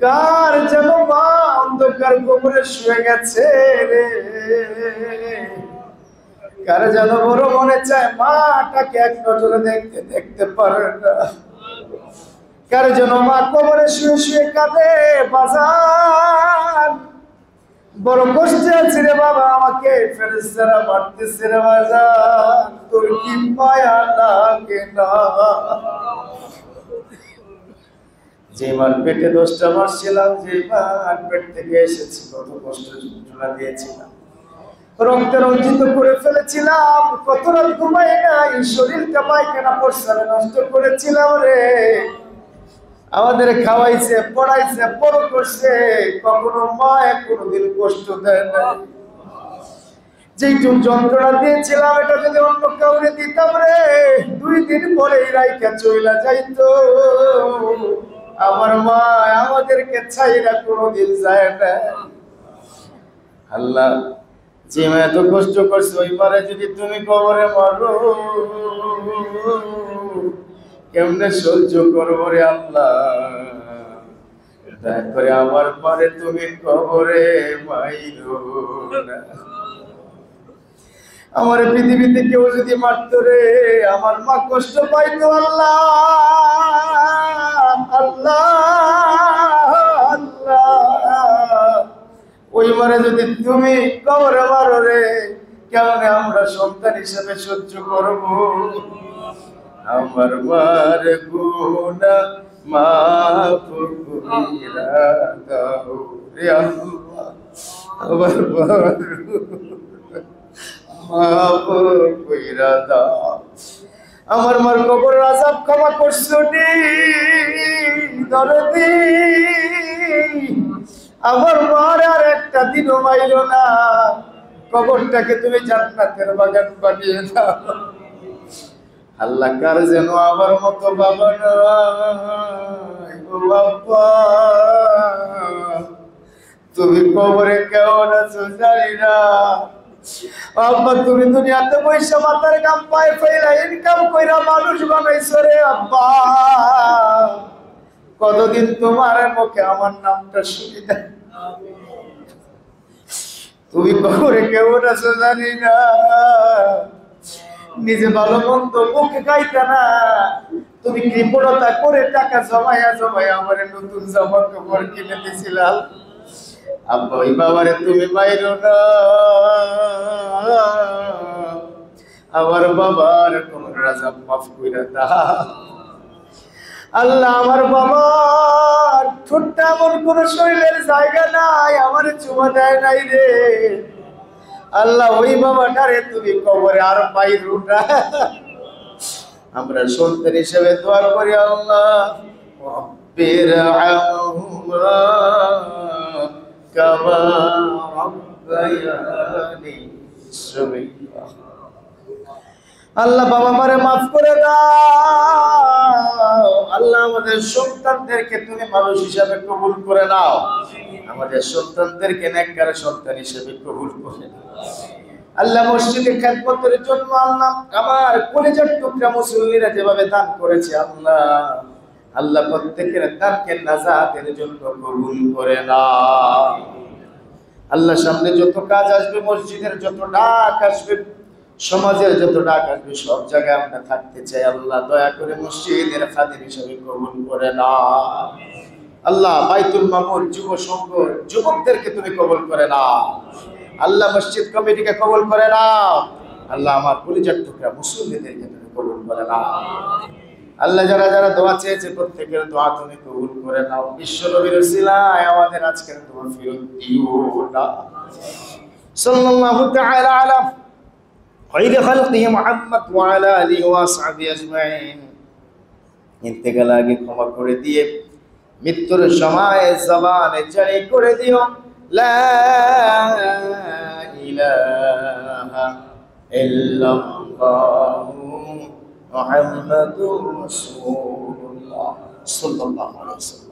কার যেন মা অন্ধকার কবরে শুয়ে গেছে রে, কার যেন বড় মনে চায় মাটাকে এক নজরে দেখতে দেখতে পারে না, কার যেন মা কবরে শুয়ে শুয়ে কাঁদে বাজান বড় কষ্টে আছি রে বাবা, আমাকে ফেরেশতারা মারতেছে রে বাজান, তোর কি মায়া লাগে না? যে মার পেটে 10টা মাস ছিলাম, যে মার পেট থেকে এসেছি কত কষ্ট যন্ত্রণা দিয়েছিলাম, রক্তে রঞ্জিত করে ফেলেছিলাম, কত রাত ঘুমাই নাই, শরীরটা পায়খানা প্রস্রাবে নষ্ট করেছিলাম রে। আমাদের খাওয়াইছে, পড়াইছে, বড় করছে, কখনো মা কোনোদিন কষ্ট দেয় না। যেটুক যন্ত্রণা দিয়েছিলাম এটা যদি অন্য কাউরে দিতাম রে, 2 দিন পরেই রাইখা চইলা যাইতো। আমার মা আমাদেরকে ছাইরা কোনোদিন যায় না। আল্লাহ, যে মা এত কষ্ট করছে ওই মারে যদি তুমি কবরে মারো, কেমনে সহ্য করবো রে আল্লাহ? দয়া করে আমার মারে তুমি কবরে মাইরো না। আমার পৃথিবীতে কেউ যদি মারতো রে, আমার মা কষ্ট পাইতো। আল্লাহ আল্লাহ আল্লাহ, ওই মারে যদি তুমি কবরে মারো রে, কেমনে আমরা সন্তান হিসেবে সহ্য করবো? আমার মার গুনাহ মাফ কইরা দাও রে আল্লাহ, আমার মার মাফ কইরা দাও। আমার মার কবর আযাব ক্ষমা করছো নি দরদি, আমার মার আর একটা দিনও মাইলো না, কবরটাকে তুমি জান্নাতের বাগান বানিয়ে দাও। আল্লাহ, কার যেন আমার মতো বাবা নাই ও বাবা, তুমি কবরে কেমন আছো জানি না। আব্বা, তুমি দুনিয়াতে পয়সা মাথার কাম পায় ফেলা ইনকাম কইরা মানুষ বানাইছো রে আব্বা, কতদিন তোমার মুখে আমার নামটা শুনি না। তুমি কবরে কেমন আছো জানি না, নিজে ভালো মন্দ মুখে খাইতে না, তুমি কৃপণতা করে টাকা জমাইয়া জমাইয়া আমার নতুন জামা কাপড় কিনে দিয়েছিলাম। আব্বা, ওই বাবারে তুমি মাইরো না, আমার বাবার কোন আযাব মাফ কইরা দাও। আল্লাহ, আমার বাবার ঠোঁটটা এমন কোন শরীরের জায়গা নাই, আমার চুমা দেয় নাই রে। আল্লাহ, ওই বাবাটারে তুমি কবরে আর পাইরো না। আমরা সন্তান হিসেবে দোয়া করি, আল্লাহ রব্বিরহামহুমা কামা রাব্বায়ানি সগীরা। আল্লাহ, বাবা মারে মাফ করে দাও। আল্লাহ, আমাদের সন্তানদেরকে তুমি মানুষ হিসাবে কবুল করে নাও, আমাদের সন্তানদেরকে নেককার সন্তান হিসেবে কবুল করে নাও। আল্লাহ, মসজিদে খেদমতের জন্য আল্লাহ আমার কলিজার টুকরা মুসল্লিরা যেভাবে দান করেছে, আল্লাহ আল্লাহ প্রত্যেকের দানকে নাজাতের জন্য কবুল করে নাও। আল্লাহ, সামনে যত কাজ আসবে, মসজিদের যত ডাক আসবে, সমাজের যত ডাক আসবে, সব জায়গায় আমরা থাকতে চাই। আল্লাহ, দয়া করে মসজিদের খাদিম হিসেবে কবুল করে নাও। আল্লাহ, বাইতুল মামুর যুব সংঘ যুবকদেরকে তুমি কবুল করে নাও। আল্লাহ, মসজিদ কমিটিকে কবুল করে নাও। আল্লাহ, আমার কলিজার টুকরা মুসল্লিদেরকে তুমি কবুল করে নাও। আল্লাহ, যারা যারা দোয়া চেয়েছে প্রত্যেকের দোয়া তুমি কবুল করে নাও। বিশ্ব নবীর উসিলায় আমাদের আজকের দোয়া ফিরত দিও না। সাল্লাল্লাহু তাআলা আলা খায়রি খালকি মুহাম্মদ ওয়া আলা আলিহি ওয়া আসহাবিহি আজমাইন। ইন্তেকাল আগে ক্ষমা করে দিয়ে মৃত্যুর সময় জবানে জারি করে দিও লা ইলাহা ইল্লাল্লাহু মুহাম্মাদুর রাসূলুল্লাহ সাল্লাল্লাহু আলাইহি ওয়াসাল্লাম।